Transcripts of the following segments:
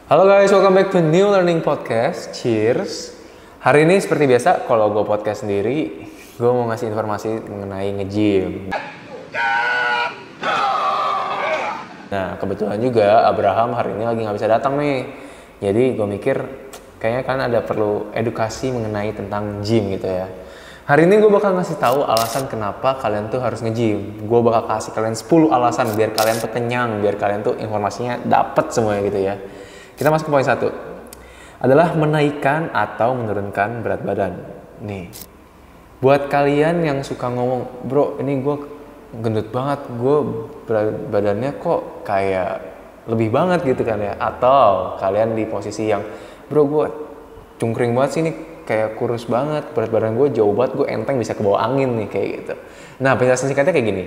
Halo guys, welcome back to New Learning Podcast. Cheers. Hari ini seperti biasa, kalau gue podcast sendiri, gue mau ngasih informasi mengenai nge-gym. Nah, kebetulan juga Abraham hari ini lagi nggak bisa datang nih. Jadi gue mikir, kayaknya kan ada perlu edukasi mengenai tentang gym gitu ya. Hari ini gue bakal ngasih tahu alasan kenapa kalian tuh harus nge-gym. Gue bakal kasih kalian 10 alasan biar kalian tuh kenyang, biar kalian tuh informasinya dapet semuanya gitu ya. Kita masuk ke poin 1. Adalah menaikkan atau menurunkan berat badan. Nih, buat kalian yang suka ngomong, bro ini gue gendut banget, gue berat badannya kok kayak lebih banget gitu kan ya. Atau kalian di posisi yang, bro gue cungkring banget sih nih, kayak kurus banget, berat badan gue jauh banget, gue enteng bisa ke bawah angin nih kayak gitu. Nah, penjelasan singkatnya kayak gini.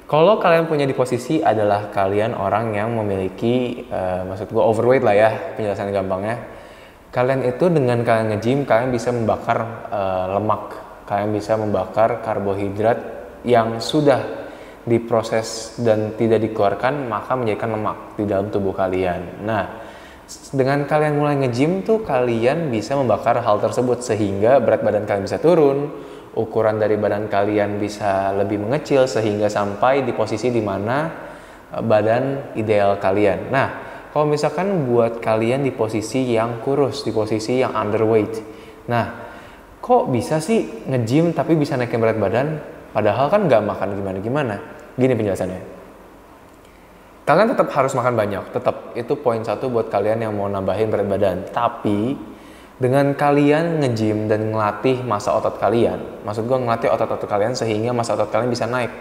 Kalau kalian punya di posisi adalah kalian orang yang memiliki, maksud gue overweight lah ya, penjelasan gampangnya. Kalian itu dengan kalian nge-gym, kalian bisa membakar lemak. Kalian bisa membakar karbohidrat yang sudah diproses dan tidak dikeluarkan, maka menjadikan lemak di dalam tubuh kalian. Nah, dengan kalian mulai nge-gym tuh, kalian bisa membakar hal tersebut sehingga berat badan kalian bisa turun, ukuran dari badan kalian bisa lebih mengecil sehingga sampai di posisi di mana badan ideal kalian. Nah, kalau misalkan buat kalian di posisi yang kurus, di posisi yang underweight. Nah, kok bisa sih nge-gym tapi bisa naikin berat badan? Padahal kan nggak makan gimana-gimana. Gini penjelasannya. Kalian tetap harus makan banyak, tetap itu poin 1 buat kalian yang mau nambahin berat badan. Tapi dengan kalian nge-gym dan ngelatih massa otot kalian, maksud gue ngelatih otot-otot kalian sehingga massa otot kalian bisa naik.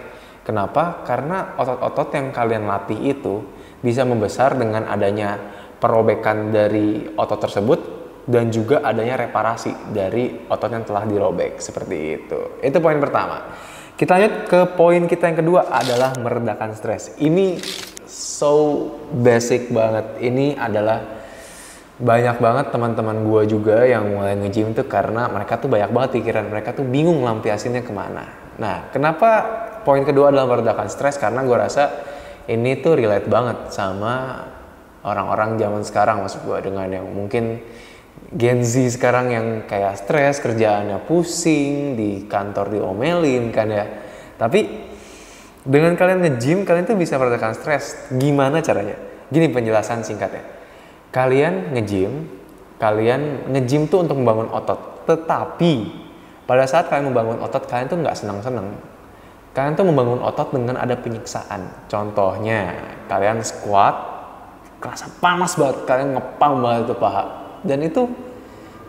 Kenapa? Karena otot-otot yang kalian latih itu bisa membesar dengan adanya perobekan dari otot tersebut dan juga adanya reparasi dari otot yang telah dirobek, seperti itu. Itu poin pertama. Kita lanjut ke poin kita yang kedua adalah meredakan stres. Ini so basic banget. Ini adalah banyak banget teman-teman gue juga yang mulai nge-gym tuh karena mereka tuh banyak banget pikiran, mereka tuh bingung lampiasinnya kemana. Nah, kenapa poin kedua adalah meredakan stres? Karena gue rasa ini tuh relate banget sama orang-orang zaman sekarang, maksud gue dengan yang mungkin Gen Z sekarang yang kayak stres, kerjaannya pusing, di kantor diomelin kan ya. Tapi dengan kalian nge-gym, kalian tuh bisa meredakan stres. Gimana caranya? Gini penjelasan singkatnya. Kalian nge-gym tuh untuk membangun otot. Tetapi pada saat kalian membangun otot, kalian tuh nggak senang-senang. Kalian tuh membangun otot dengan ada penyiksaan. Contohnya, kalian squat, kerasa panas banget, kalian ngepam banget tuh paha. Dan itu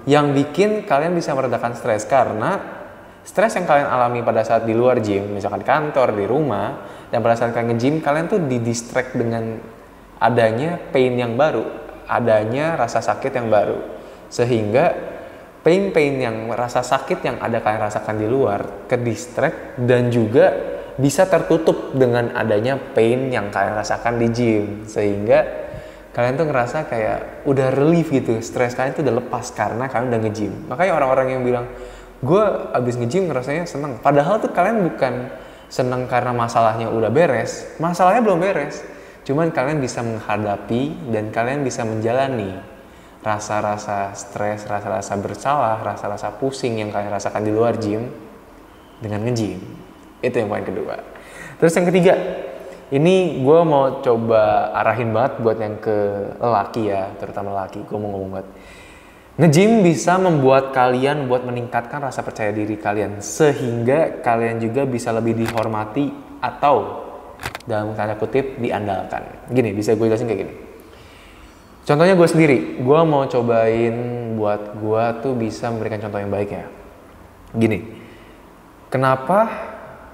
yang bikin kalian bisa meredakan stres. Karena stres yang kalian alami pada saat di luar gym, misalkan di kantor, di rumah, dan pada saat kalian nge-gym, kalian tuh di-distract dengan adanya pain yang baru, adanya rasa sakit yang baru, sehingga pain yang rasa sakit yang ada kalian rasakan di luar ke distract dan juga bisa tertutup dengan adanya pain yang kalian rasakan di gym, sehingga kalian tuh ngerasa kayak udah relief gitu, stres kalian tuh udah lepas karena kalian udah nge-gym. Makanya orang-orang yang bilang gue abis nge-gym ngerasanya seneng, padahal tuh kalian bukan seneng karena masalahnya udah beres, masalahnya belum beres. Cuman kalian bisa menghadapi dan kalian bisa menjalani rasa-rasa stres, rasa-rasa bersalah, rasa-rasa pusing yang kalian rasakan di luar gym dengan nge-gym. Itu yang poin kedua. Terus yang ketiga, ini gue mau coba arahin banget buat yang ke lelaki ya, terutama lelaki. Gue mau ngomong banget. Nge-gym bisa membuat kalian buat meningkatkan rasa percaya diri kalian sehingga kalian juga bisa lebih dihormati atau dalam tanda kutip diandalkan. Gini, bisa gue jelasin kayak gini. Contohnya gue sendiri, gue mau cobain buat gue tuh bisa memberikan contoh yang baik ya. Gini, kenapa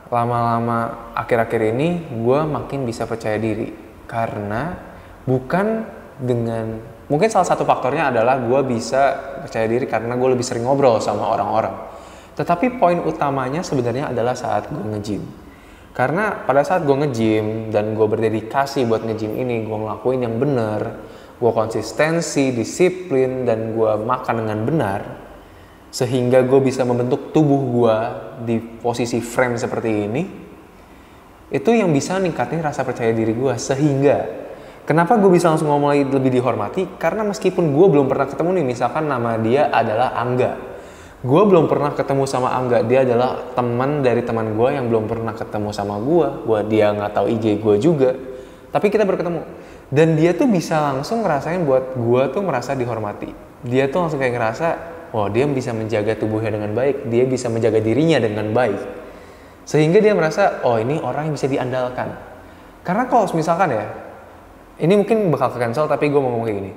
lama-lama akhir-akhir ini gue makin bisa percaya diri? Karena bukan dengan, mungkin salah satu faktornya adalah gue bisa percaya diri karena gue lebih sering ngobrol sama orang-orang. Tetapi poin utamanya sebenarnya adalah saat gue nge-gym. Karena pada saat gue nge-gym dan gue berdedikasi buat nge-gym ini, gue ngelakuin yang benar, gue konsistensi, disiplin, dan gue makan dengan benar, sehingga gue bisa membentuk tubuh gue di posisi frame seperti ini, itu yang bisa ningkatin rasa percaya diri gue. Sehingga Kenapa gue bisa langsung ngomong lagi lebih dihormati? Karena meskipun gue belum pernah ketemu nih, misalkan nama dia adalah Angga. Gue belum pernah ketemu sama Angga, dia adalah teman dari teman gue yang belum pernah ketemu sama gue. Dia nggak tahu IG gue juga, tapi kita berketemu. Dan dia tuh bisa langsung ngerasain buat gue tuh merasa dihormati. Dia tuh langsung kayak ngerasa, oh dia bisa menjaga tubuhnya dengan baik, dia bisa menjaga dirinya dengan baik. Sehingga dia merasa, oh ini orang yang bisa diandalkan. Karena kalau misalkan ya, ini mungkin bakal ke-cancel tapi gue mau ngomong kayak gini.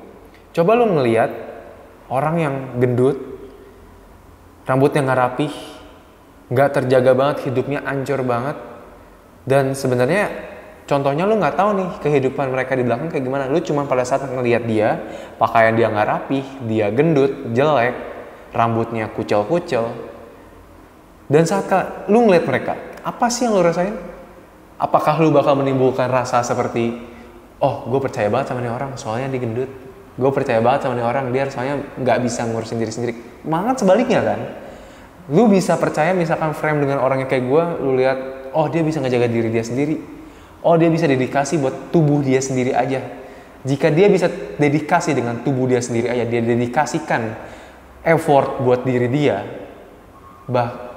Coba lu ngeliat orang yang gendut, rambutnya nggak rapih, nggak terjaga banget, hidupnya hancur banget. Dan sebenarnya contohnya lu nggak tahu nih kehidupan mereka di belakang kayak gimana. Lu cuma pada saat ngeliat dia, pakaian dia nggak rapih, dia gendut, jelek, rambutnya kucel-kucel. Dan saat lu ngeliat mereka, apa sih yang lu rasain? Apakah lu bakal menimbulkan rasa seperti, oh gue percaya banget sama nih orang soalnya dia gendut, gue percaya banget sama nih orang dia soalnya nggak bisa ngurusin diri sendiri? Malah sebaliknya kan, lu bisa percaya misalkan frame dengan orang yang kayak gue, lu lihat, oh dia bisa ngejaga diri dia sendiri, oh dia bisa dedikasi buat tubuh dia sendiri aja. Jika dia bisa dedikasi dengan tubuh dia sendiri aja, dia dedikasikan effort buat diri dia,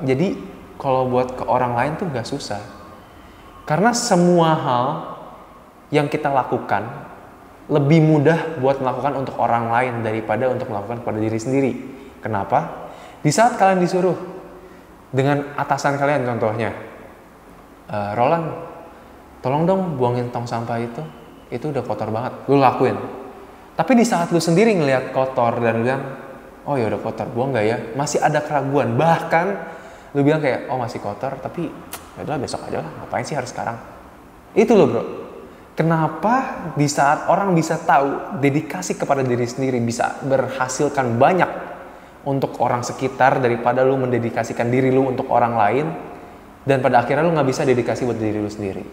jadi kalau buat ke orang lain tuh nggak susah. Karena semua hal yang kita lakukan lebih mudah buat melakukan untuk orang lain daripada untuk melakukan kepada diri sendiri. Kenapa? Di saat kalian disuruh dengan atasan kalian, contohnya, Roland, tolong dong buangin tong sampah itu udah kotor banget, lu lakuin. Tapi di saat lu sendiri ngelihat kotor dan bilang, oh ya udah kotor, buang nggak ya? Masih ada keraguan, bahkan lu bilang kayak, oh masih kotor, tapi ya udah besok aja lah, ngapain sih harus sekarang? Itu loh bro. Kenapa di saat orang bisa tahu dedikasi kepada diri sendiri bisa berhasilkan banyak untuk orang sekitar daripada lu mendedikasikan diri lu untuk orang lain, dan pada akhirnya lu nggak bisa dedikasi buat diri lu sendiri.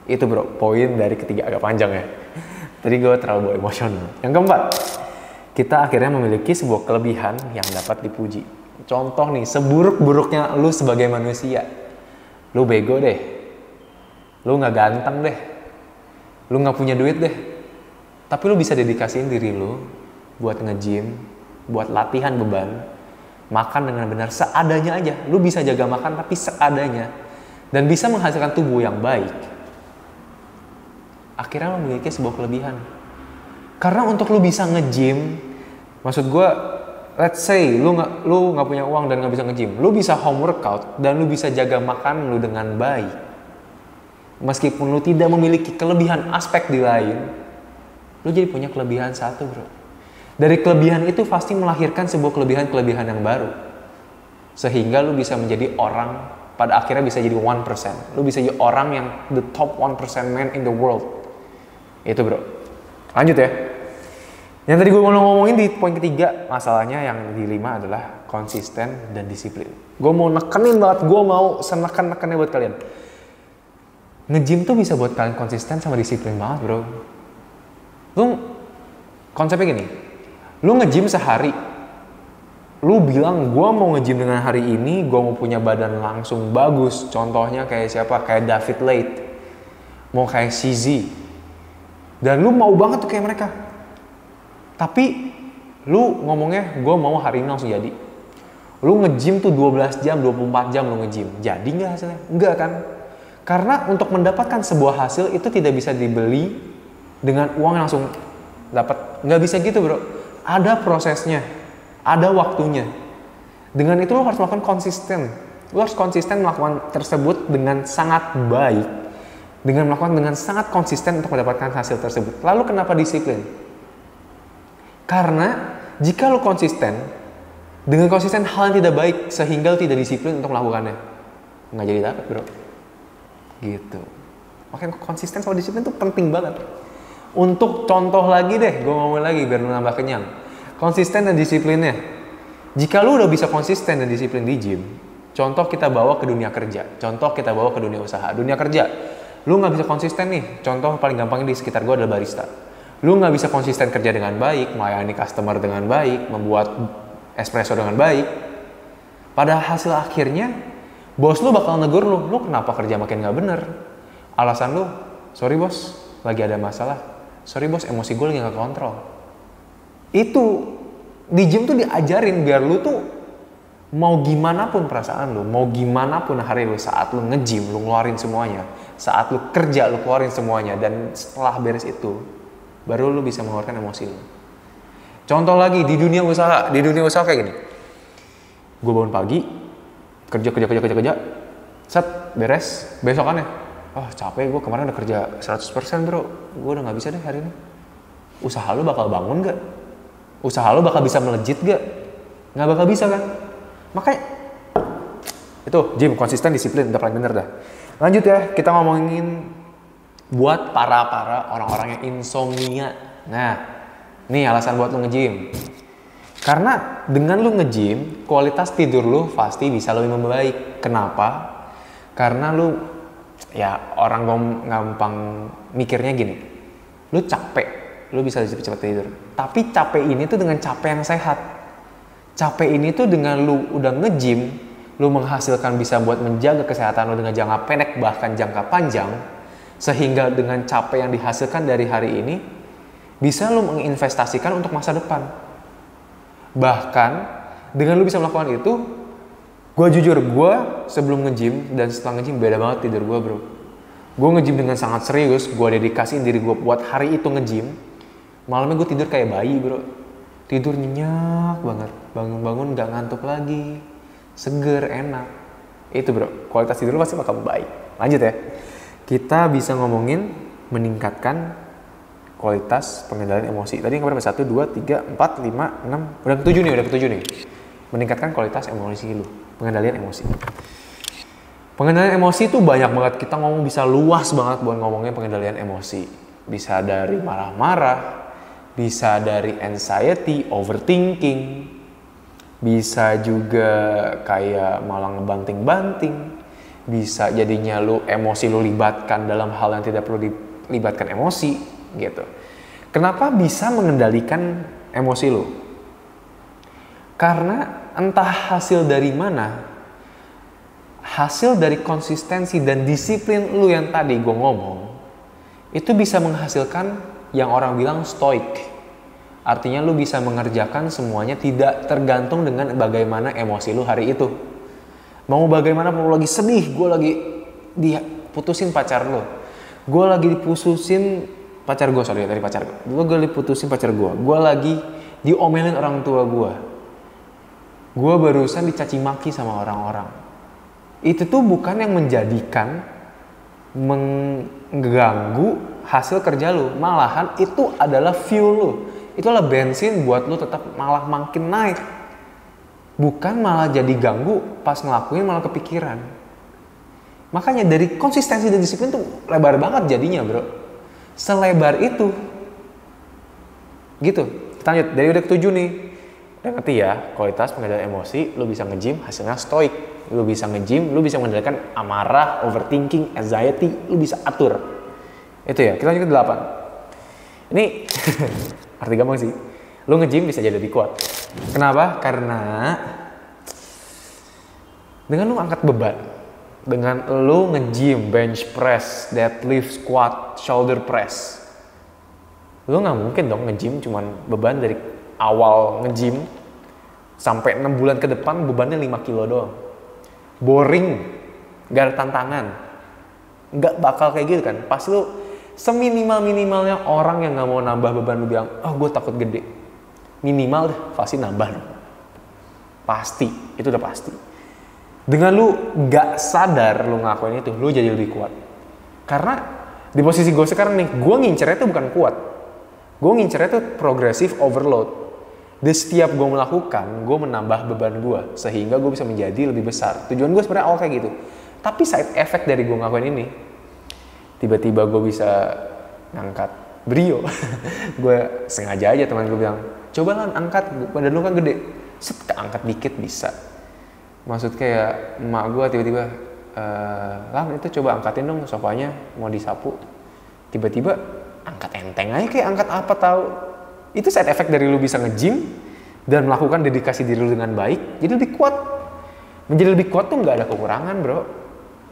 Itu bro, poin dari ketiga, agak panjang ya. Tadi gue terlalu emosional. Yang keempat, kita akhirnya memiliki sebuah kelebihan yang dapat dipuji. Contoh nih, seburuk-buruknya lu sebagai manusia, lu bego deh, lu nggak ganteng deh, lu nggak punya duit deh, tapi lu bisa dedikasiin diri lu buat nge-gym, buat latihan beban, makan dengan benar seadanya aja. Lu bisa jaga makan tapi seadanya, dan bisa menghasilkan tubuh yang baik. Akhirnya lu memiliki sebuah kelebihan. Karena untuk lu bisa nge-gym, maksud gue, let's say lu nggak punya uang dan nggak bisa nge-gym, lu bisa home workout dan lu bisa jaga makan lu dengan baik. Meskipun lu tidak memiliki kelebihan aspek di lain, lu jadi punya kelebihan satu bro. Dari kelebihan itu pasti melahirkan sebuah kelebihan yang baru. Sehingga lu bisa menjadi orang, pada akhirnya bisa jadi 1%. Lu bisa jadi orang yang the top 1% man in the world. Itu bro. Lanjut ya. Yang tadi gue mau ngomongin di poin ketiga, masalahnya yang di 5 adalah konsisten dan disiplin. Gue mau nekenin banget, gue mau seneken-nekennya buat kalian. Nge-gym tuh bisa buat kalian konsisten sama disiplin banget bro. Lu konsepnya gini, lu nge-gym sehari, lu bilang gue mau nge-gym dengan hari ini, gue mau punya badan langsung bagus. Contohnya kayak siapa? Kayak David Late, mau kayak CZ, dan lu mau banget tuh kayak mereka. Tapi lu ngomongnya gue mau hari ini langsung jadi. Lu nge-gym tuh 12 jam, 24 jam lu nge-gym, jadi nggak hasilnya? Enggak kan? Karena untuk mendapatkan sebuah hasil itu tidak bisa dibeli dengan uang yang langsung dapat. Nggak bisa gitu bro. Ada prosesnya, ada waktunya. Dengan itu lo harus melakukan konsisten. Lo harus konsisten melakukan tersebut dengan sangat baik. Dengan melakukan dengan sangat konsisten untuk mendapatkan hasil tersebut. Lalu kenapa disiplin? Karena jika lo konsisten, dengan konsisten hal yang tidak baik sehingga lo tidak disiplin untuk melakukannya, nggak jadi dapat bro. Gitu. Makanya konsisten sama disiplin itu penting banget. Untuk contoh lagi deh, gue ngomong lagi biar lu nambah kenyang. Konsisten dan disiplinnya. Jika lu udah bisa konsisten dan disiplin di gym, contoh kita bawa ke dunia kerja, contoh kita bawa ke dunia usaha. Dunia kerja, lu nggak bisa konsisten nih. Contoh paling gampangnya di sekitar gue adalah barista. Lu nggak bisa konsisten kerja dengan baik, melayani customer dengan baik, membuat espresso dengan baik. Pada hasil akhirnya, bos lu bakal negur lu kenapa kerja makin gak bener? Alasan lu, sorry bos, lagi ada masalah. sorry bos, emosi gue lagi gak kontrol. Itu di gym tuh diajarin biar lu tuh mau gimana pun perasaan lu, mau gimana pun hari lu, saat lu nge-gym lu ngeluarin semuanya, saat lu kerja lu keluarin semuanya, dan setelah beres itu baru lu bisa mengeluarkan emosi lu. Contoh lagi di dunia usaha kayak gini. Gue bangun pagi, kerja, set, beres, besokannya, capek gue, kemarin udah kerja 100% bro, gue udah gak bisa deh hari ini. Usaha lu bakal bangun gak? Usaha lu bakal bisa melejit gak? Gak bakal bisa kan? Makanya itu gym, konsisten, disiplin, udah paling bener dah. Lanjut ya, kita ngomongin buat para orang-orang yang insomnia. Nah, nih alasan buat lu nge-gym. Karena dengan lu nge-gym, kualitas tidur lu pasti bisa lebih membaik. Kenapa? Karena lu, ya orang gampang mikirnya gini, lu capek, lu bisa cepet-cepet tidur. Tapi capek ini tuh dengan capek yang sehat. Capek ini tuh dengan lu udah nge-gym, lu menghasilkan bisa buat menjaga kesehatan lu dengan jangka pendek bahkan jangka panjang, sehingga dengan capek yang dihasilkan dari hari ini bisa lu menginvestasikan untuk masa depan. Bahkan dengan lu bisa melakukan itu, gue jujur, gue sebelum nge-gym dan setelah nge-gym beda banget tidur gue bro. Gue nge-gym dengan sangat serius, gue dedikasiin diri gue buat hari itu nge-gym. Malamnya gue tidur kayak bayi bro, tidur nyenyak banget, bangun-bangun gak ngantuk lagi, seger, enak. Itu bro, kualitas tidur lu pasti bakal baik. Lanjut ya, kita bisa ngomongin meningkatkan kualitas pengendalian emosi. Tadi yang berapa? 1, 2, 3, 4, 5, 6. Udah ketujuh nih. Meningkatkan kualitas emosi lu. Pengendalian emosi. Pengendalian emosi itu banyak banget. Kita ngomong bisa luas banget buat ngomongin pengendalian emosi. Bisa dari marah-marah. Bisa dari anxiety, overthinking. Bisa juga kayak malah ngebanting-banting. Bisa jadinya lu emosi lu libatkan dalam hal yang tidak perlu dilibatkan emosi. Gitu. Kenapa bisa mengendalikan emosi lu? Karena entah hasil dari mana, hasil dari konsistensi dan disiplin lu yang tadi gue ngomong, itu bisa menghasilkan yang orang bilang stoik. Artinya lu bisa mengerjakan semuanya tidak tergantung dengan bagaimana emosi lu hari itu. Mau bagaimana pun lu lagi sedih, gue lagi diputusin pacar lu, gue lagi diputusin pacar gue, gue diputusin pacar gue lagi diomelin orang tua gue barusan dicaci maki sama orang-orang. Itu tuh bukan yang menjadikan mengganggu hasil kerja lu, malahan itu adalah fuel lu, itu adalah bensin buat lu tetap malah makin naik, bukan malah jadi ganggu pas ngelakuin malah kepikiran. Makanya dari konsistensi dan disiplin tuh lebar banget jadinya bro, selebar itu gitu. Kita lanjut, dari udah ketujuh nih, udah ngerti ya kualitas pengendalian emosi. Lu bisa nge-gym hasilnya stoik, lu bisa nge-gym, lu bisa mengendalikan amarah, overthinking, anxiety, lu bisa atur itu ya. Kita lanjut ke 8. Ini arti gampang sih, lu nge-gym bisa jadi lebih kuat. Kenapa? Karena dengan lu angkat beban, dengan lu nge-gym, bench press, deadlift, squat, shoulder press, lu gak mungkin dong nge-gym cuman beban dari awal nge-gym sampai 6 bulan ke depan bebannya 5 kilo doang. Boring, gak ada tantangan, gak bakal kayak gitu kan. Pas lu seminimal-minimalnya orang yang gak mau nambah beban, lu bilang, gue takut gede, minimal deh pasti nambah dong. Pasti, itu udah pasti. Dengan lu gak sadar lu ngelakuin itu, lu jadi lebih kuat. Karena di posisi gue sekarang nih, gue ngincernya tuh bukan kuat, gue ngincernya tuh progressive overload. Di setiap gue melakukan, gue menambah beban gue sehingga gue bisa menjadi lebih besar. Tujuan gue sebenarnya awal kayak gitu. Tapi side effect dari gue ngelakuin ini, tiba-tiba gue bisa ngangkat brio. Gue sengaja aja, teman gue bilang, coba lah angkat, badan lu kan gede, set angkat dikit bisa. Maksud kayak emak gue tiba-tiba, Lam itu coba angkatin dong sofanya mau disapu. Tiba-tiba angkat enteng aja, kayak angkat apa tahu. Itu side effect dari lu bisa nge-gym dan melakukan dedikasi diri lu dengan baik, jadi lebih kuat. Menjadi lebih kuat tuh gak ada kekurangan bro.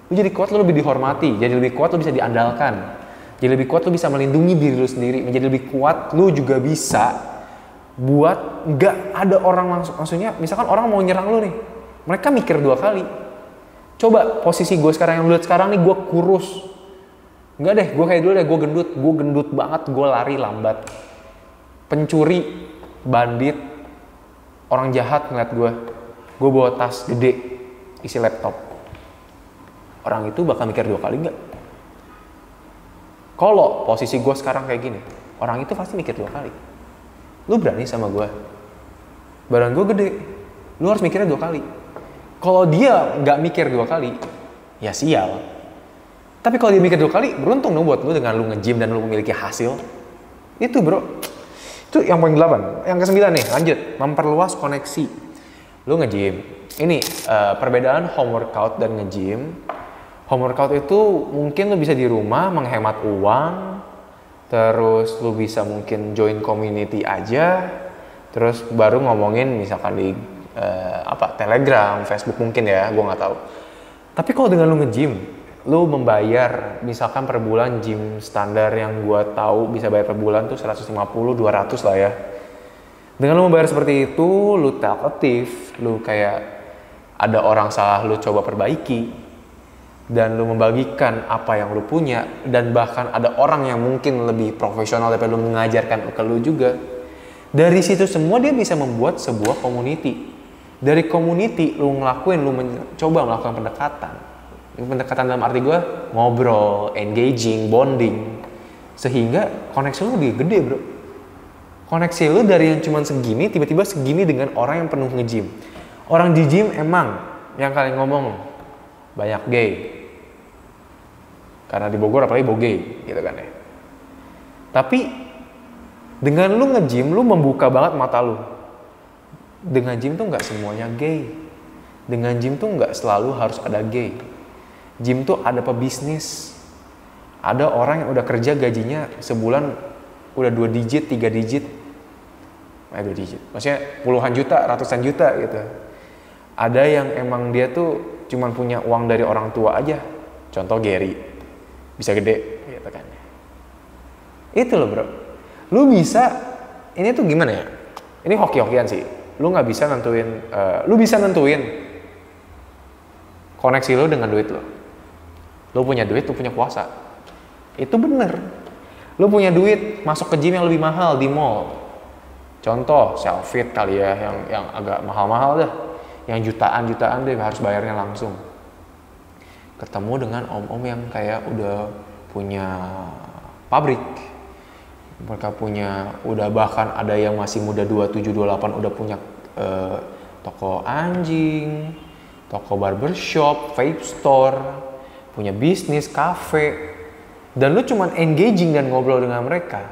Lu jadi kuat, lu lebih dihormati. Jadi lebih kuat, lu bisa diandalkan. Jadi lebih kuat, lu bisa melindungi diri lu sendiri. Menjadi lebih kuat, lu juga bisa buat nggak ada orang maksudnya misalkan orang mau nyerang lu nih, mereka mikir 2 kali. Coba posisi gue sekarang yang lu lihat sekarang nih, gue kurus. Enggak deh, gue kayak dulu deh, gue gendut banget, gue lari lambat. Pencuri, bandit, orang jahat ngeliat gue bawa tas gede, isi laptop. Orang itu bakal mikir 2 kali nggak? Kalau posisi gue sekarang kayak gini, orang itu pasti mikir 2 kali. Lu berani sama gue, badan gue gede, lu harus mikirnya 2 kali. Kalau dia nggak mikir 2 kali, ya sial. Tapi kalau dia mikir 2 kali, beruntung dong buat lu dengan lu nge-gym dan lu memiliki hasil. Itu bro, itu yang poin 8. Yang ke-9 nih, lanjut, memperluas koneksi. Lu nge-gym, ini perbedaan home workout dan nge-gym. Home workout itu mungkin lu bisa di rumah menghemat uang, terus lu bisa mungkin join community aja, terus baru ngomongin misalkan di Telegram, Facebook mungkin ya, gue nggak tahu. Tapi kalau dengan lu nge-gym, lu membayar misalkan per bulan gym standar yang gue tahu bisa bayar per bulan tuh 150, 200 lah ya. Dengan lu membayar seperti itu, lu talkative, lu kayak ada orang salah lu coba perbaiki, dan lu membagikan apa yang lu punya, dan bahkan ada orang yang mungkin lebih profesional daripada lu mengajarkan ke lu juga. Dari situ semua dia bisa membuat sebuah community. Dari community lu coba melakukan pendekatan dalam arti gue ngobrol, engaging, bonding, sehingga koneksi lu lebih gede bro. Koneksi lu dari yang cuman segini tiba-tiba segini dengan orang yang penuh nge-gym. Orang di gym emang yang kalian ngomong banyak gay, karena di Bogor apalagi bogey gitu kan ya. Tapi dengan lu nge-gym, lu membuka banget mata lu. Dengan gym tuh nggak semuanya gay. Dengan gym tuh nggak selalu harus ada gay. Gym tuh ada pebisnis. Ada orang yang udah kerja gajinya sebulan udah 2 digit, 3 digit. 2 digit. Maksudnya puluhan juta, ratusan juta gitu. Ada yang emang dia tuh cuman punya uang dari orang tua aja. Contoh Gary. Bisa gede gitu kan. Itu loh bro. Lu bisa, ini tuh gimana ya? Ini hoki-hokian sih. Lu nggak bisa nentuin, lu bisa nentuin koneksi lu dengan duit lu. Lu punya duit, lu punya kuasa. Itu bener. Lu punya duit, masuk ke gym yang lebih mahal di mall. Contoh, Selfit kali ya, yang agak mahal-mahal dah. Yang jutaan-jutaan deh, harus bayarnya langsung. Ketemu dengan om-om yang kayak udah punya pabrik. Mereka punya, udah bahkan ada yang masih muda 27, 28 udah punya toko anjing, toko barbershop, vape store, punya bisnis, cafe. Dan lu cuman engaging dan ngobrol dengan mereka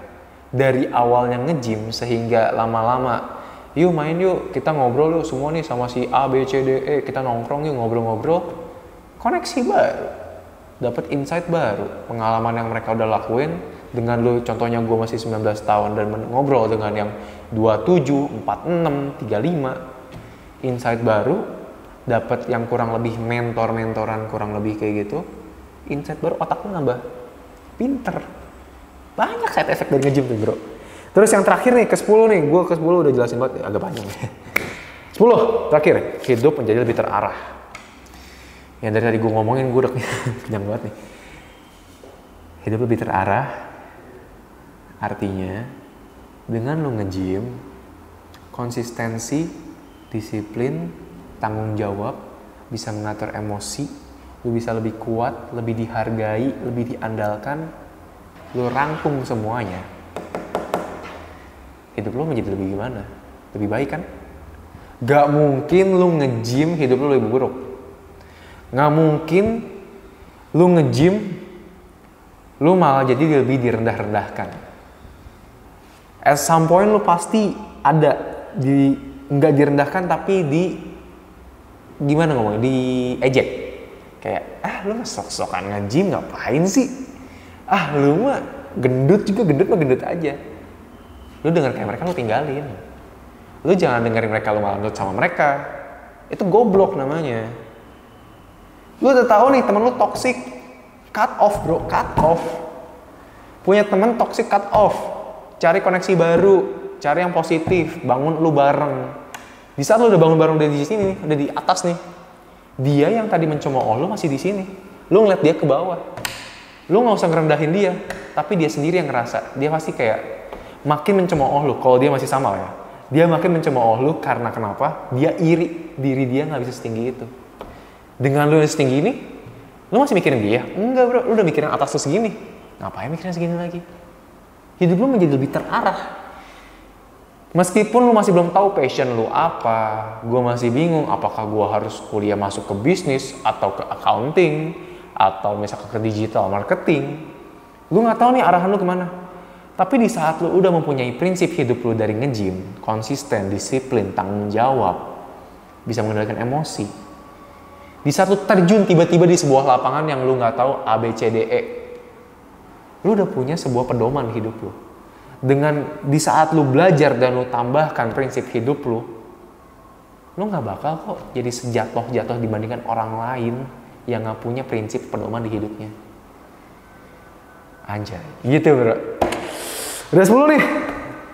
dari awalnya nge-gym sehingga lama-lama, yuk main yuk, kita ngobrol yuk semua nih sama si A, B, C, D, E, kita nongkrong yuk ngobrol-ngobrol. Koneksi baru, dapat insight baru, pengalaman yang mereka udah lakuin dengan lu, contohnya gue masih 19 tahun dan ngobrol dengan yang 27, 46, 35, insight baru, dapat yang kurang lebih mentoran kurang lebih kayak gitu, insight baru, otaknya nambah pinter. Banyak side effect dari nge-gym tuh bro. Terus yang terakhir nih, ke-10 nih, gue ke-10 udah jelasin banget, agak panjang ya. 10, terakhir, hidup menjadi lebih terarah. Yang dari tadi gue ngomongin, gue udah kenyang banget nih. Hidup lebih terarah, artinya dengan lo nge-gym, konsistensi, disiplin, tanggung jawab, bisa mengatur emosi, lo bisa lebih kuat, lebih dihargai, lebih diandalkan, lo rangkum semuanya. Hidup lo menjadi lebih gimana? Lebih baik kan? Gak mungkin lo nge-gym hidup lo lebih buruk. Gak mungkin lo nge-gym lo malah jadi lebih direndah-rendahkan. At some point lo pasti ada di, nggak direndahkan tapi di, gimana ngomongnya, di ejek. Kayak, lu mah sok-sokan nge-gym ngapain sih? Lu mah gendut juga, gendut mah gendut aja. Lu denger kayak mereka, lu tinggalin. Lu jangan dengerin mereka, lu malah nurut sama mereka. Itu goblok namanya. Lu udah tahu nih temen lu toxic, cut off bro, cut off. Punya temen toxic cut off. Cari koneksi baru, cari yang positif, bangun lu bareng. Di saat lu udah bangun bareng, udah di sini, udah di atas nih. Dia yang tadi mencemooh lu masih di sini. Lu ngeliat dia ke bawah. Lu nggak usah ngerendahin dia, tapi dia sendiri yang ngerasa. Dia pasti kayak makin mencemooh lu. Kalau dia masih sama ya, dia makin mencemooh lu karena kenapa? Dia iri, diri dia nggak bisa setinggi itu. Dengan lu yang setinggi ini, lu masih mikirin dia? Enggak bro, lu udah mikirin atas lu segini. Ngapain mikirin segini lagi? Hidup lu menjadi lebih terarah. Meskipun lu masih belum tahu passion lu apa, gue masih bingung apakah gue harus kuliah masuk ke bisnis atau ke accounting atau misalkan ke digital marketing. Gue nggak tahu nih arahan lu kemana. Tapi di saat lu udah mempunyai prinsip hidup lu dari nge-gym, konsisten, disiplin, tanggung jawab, bisa mengendalikan emosi. Di saat lu terjun tiba-tiba di sebuah lapangan yang lu nggak tahu A, B, C, D, E, lu udah punya sebuah pedoman hidup lu. Dengan di saat lu belajar dan lu tambahkan prinsip hidup lu nggak bakal kok jadi sejatuh-jatuh dibandingkan orang lain yang nggak punya prinsip pedoman di hidupnya. Anjay, gitu bro. Udah 10 nih,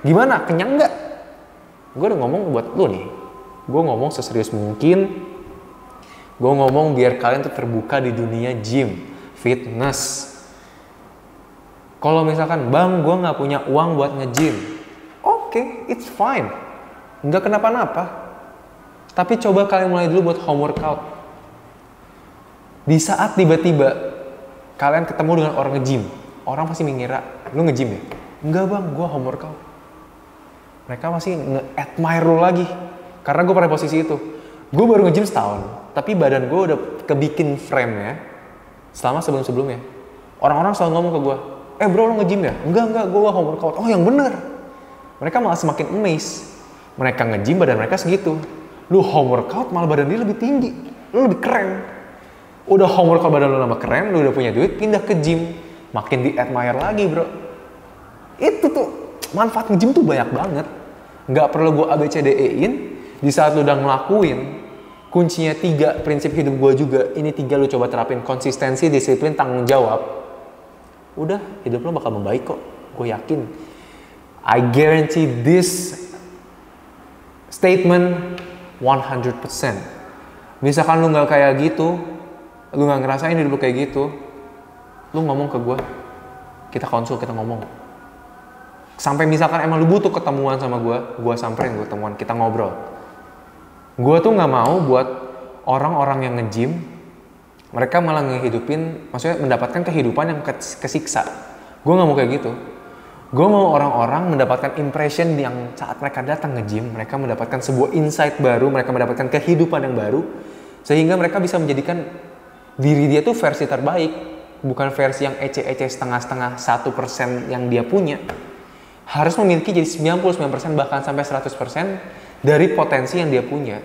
gimana? Kenyang nggak? Gue udah ngomong buat lu nih. Gue ngomong seserius mungkin. Gue ngomong biar kalian tuh terbuka di dunia gym, fitness. Kalau misalkan, bang, gue nggak punya uang buat nge-gym. Oke, it's fine. Nggak kenapa-napa. Tapi coba kalian mulai dulu buat home workout. Di saat tiba-tiba kalian ketemu dengan orang nge-gym, orang pasti mengira, lu nge-gym ya? Enggak bang, gue home workout. Mereka masih nge-admire lu lagi. Karena gue pada posisi itu. Gue baru nge-gym setahun, tapi badan gue udah kebikin frame-nya selama sebelum-sebelumnya. Orang-orang selalu ngomong ke gue, bro, lu nge-gym ya? Enggak, gue home workout. Oh, yang bener. Mereka malah semakin amazed. Mereka nge-gym, badan mereka segitu. Lu home workout, malah badan dia lebih tinggi. Lu lebih keren. Udah home workout, badan lu nambah keren, lu udah punya duit, pindah ke gym. Makin di-admire lagi, bro. Itu tuh, manfaat nge-gym tuh banyak banget. Nggak perlu gue ABCDE-in. Di saat lu udah ngelakuin, kuncinya 3 prinsip hidup gue juga. Ini 3 lu coba terapin. Konsistensi, disiplin, tanggung jawab. Udah, hidup lo bakal membaik kok. Gue yakin. I guarantee this statement 100%. Misalkan lu gak kayak gitu, lu gak ngerasain hidup lu kayak gitu, lu ngomong ke gue. Kita konsul, kita ngomong. Sampai misalkan emang lu butuh ketemuan sama gue samperin, gue ketemuan, kita ngobrol. Gue tuh gak mau buat orang-orang yang nge-gym, mereka malah ngehidupin, maksudnya mendapatkan kehidupan yang kesiksa. Gue gak mau kayak gitu. Gue mau orang-orang mendapatkan impression yang saat mereka datang nge-gym, mereka mendapatkan sebuah insight baru, mereka mendapatkan kehidupan yang baru, sehingga mereka bisa menjadikan diri dia tuh versi terbaik, bukan versi yang ece-ece setengah-setengah 1% yang dia punya. Harus memiliki jadi 99% bahkan sampai 100% dari potensi yang dia punya.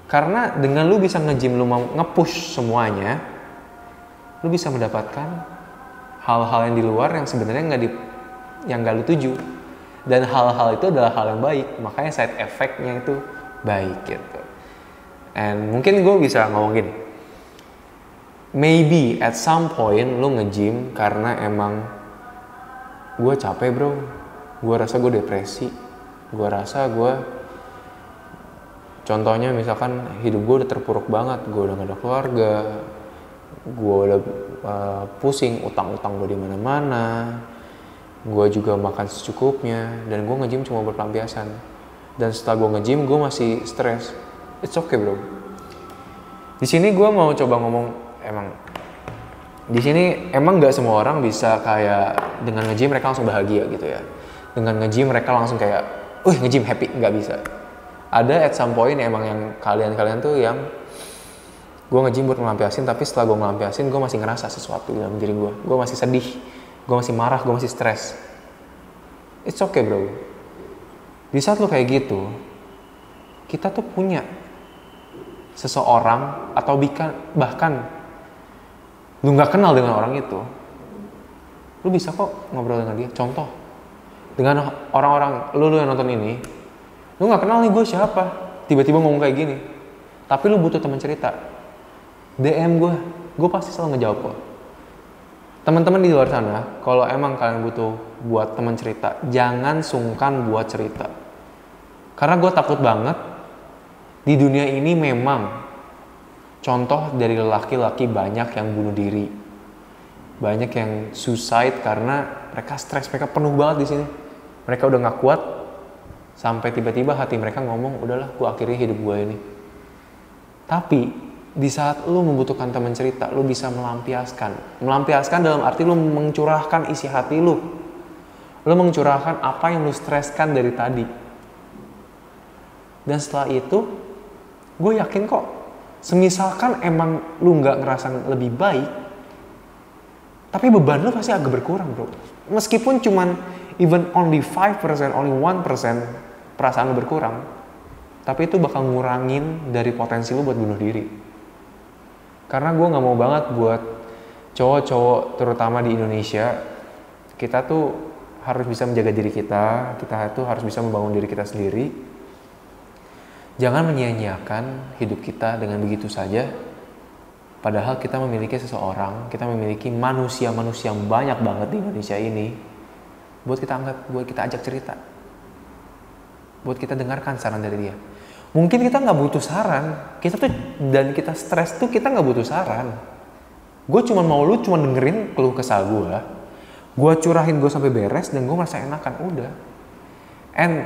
Karena dengan lu bisa nge-gym, lu mau nge-push semuanya, lu bisa mendapatkan hal-hal yang di luar yang sebenarnya nggak lu tuju. Dan hal-hal itu adalah hal yang baik, makanya side effect-nya itu baik gitu. And mungkin gue bisa ngomong gini, maybe at some point lu nge-gym karena emang gue capek bro, gue rasa gue depresi, gue rasa gue contohnya misalkan hidup gue udah terpuruk banget, gue udah gak ada keluarga, gue udah pusing, utang-utang gue di mana-mana, gue juga makan secukupnya, dan gue nge-gym cuma buat pelampiasan. Dan setelah gue nge-gym, gue masih stres. It's okay bro. Di sini gue mau coba ngomong, di sini emang nggak semua orang bisa kayak dengan nge-gym mereka langsung bahagia gitu ya. Dengan nge-gym mereka langsung kayak, nge-gym happy, nggak bisa. Ada at some point emang yang kalian tuh yang gue nge-gym buat melampiasin, tapi setelah gue melampiasin gue masih ngerasa sesuatu dalam diri gue. Gue masih sedih, gue masih marah, gue masih stres. It's okay bro. Di saat lo kayak gitu, kita tuh punya seseorang atau bahkan lu nggak kenal dengan orang itu, lu bisa kok ngobrol dengan dia. Contoh, dengan orang-orang lu yang nonton ini, lu nggak kenal nih gue siapa, tiba-tiba ngomong kayak gini, tapi lu butuh teman cerita, DM gue pasti selalu ngejawab kok. Teman-teman di luar sana, kalau emang kalian butuh buat teman cerita, jangan sungkan buat cerita. Karena gue takut banget di dunia ini memang contoh dari laki-laki banyak yang bunuh diri, banyak yang suicide karena mereka stres, mereka penuh banget di sini. Mereka udah nggak kuat, sampai tiba-tiba hati mereka ngomong, udahlah, gue akhiri hidup gue ini. Tapi di saat lu membutuhkan teman cerita, lu bisa melampiaskan dalam arti lu mencurahkan isi hati lu mencurahkan apa yang lu streskan dari tadi. Dan setelah itu, gue yakin kok, semisalkan emang lu nggak ngerasa lebih baik, tapi beban lu pasti agak berkurang, bro. Meskipun cuman even only 5%, only 1% perasaan lu berkurang, tapi itu bakal ngurangin dari potensi lu buat bunuh diri. Karena gue gak mau banget buat cowok-cowok terutama di Indonesia, kita tuh harus bisa menjaga diri kita tuh harus bisa membangun diri kita sendiri. Jangan menyia-nyiakan hidup kita dengan begitu saja. Padahal kita memiliki seseorang, kita memiliki manusia-manusia yang banyak banget di Indonesia ini. Buat kita angkat, buat kita ajak cerita. Buat kita dengarkan saran dari dia. Mungkin kita nggak butuh saran, dan kita stres tuh kita nggak butuh saran. Gue cuma mau lu cuma dengerin keluh kesah gue curahin gue sampai beres dan gue merasa enakan, udah. And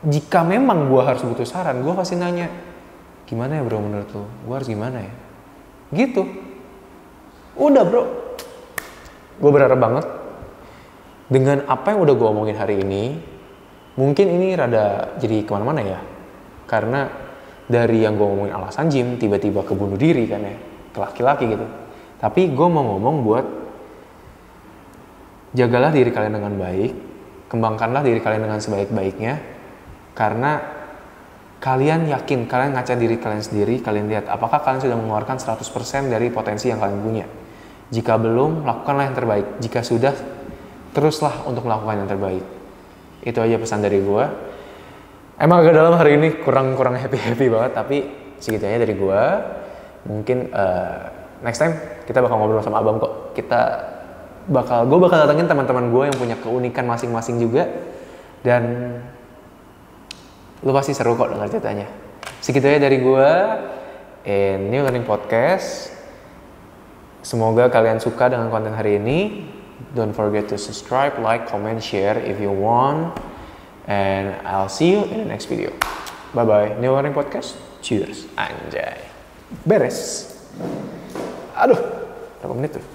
jika memang gue harus butuh saran, gue pasti nanya, gimana ya bro menurut lu? Gue harus gimana ya? Gitu. Udah bro. Gue berharap banget dengan apa yang udah gue omongin hari ini, mungkin ini rada jadi kemana-mana ya. Karena dari yang gue ngomongin alasan gym, tiba-tiba ke bunuh diri kan ya, ke laki-laki gitu. Tapi gue mau ngomong buat jagalah diri kalian dengan baik, kembangkanlah diri kalian dengan sebaik-baiknya. Karena kalian yakin, kalian ngaca diri kalian sendiri, kalian lihat apakah kalian sudah mengeluarkan 100% dari potensi yang kalian punya. Jika belum, lakukanlah yang terbaik. Jika sudah, teruslah untuk melakukan yang terbaik. Itu aja pesan dari gue. Emang agak dalam hari ini, kurang happy banget, tapi segitu aja dari gue. Mungkin next time kita bakal ngobrol sama Abang kok. Gue bakal datengin teman-teman gue yang punya keunikan masing-masing juga, dan lu pasti seru kok dengar ceritanya. Segitu aja dari gue, New Learning Podcast. Semoga kalian suka dengan konten hari ini. Don't forget to subscribe, like, comment, share if you want. And I'll see you in the next video. Bye-bye. New Learning Podcast. Cheers. Anjay. Beres. Aduh. Berapa menit tuh?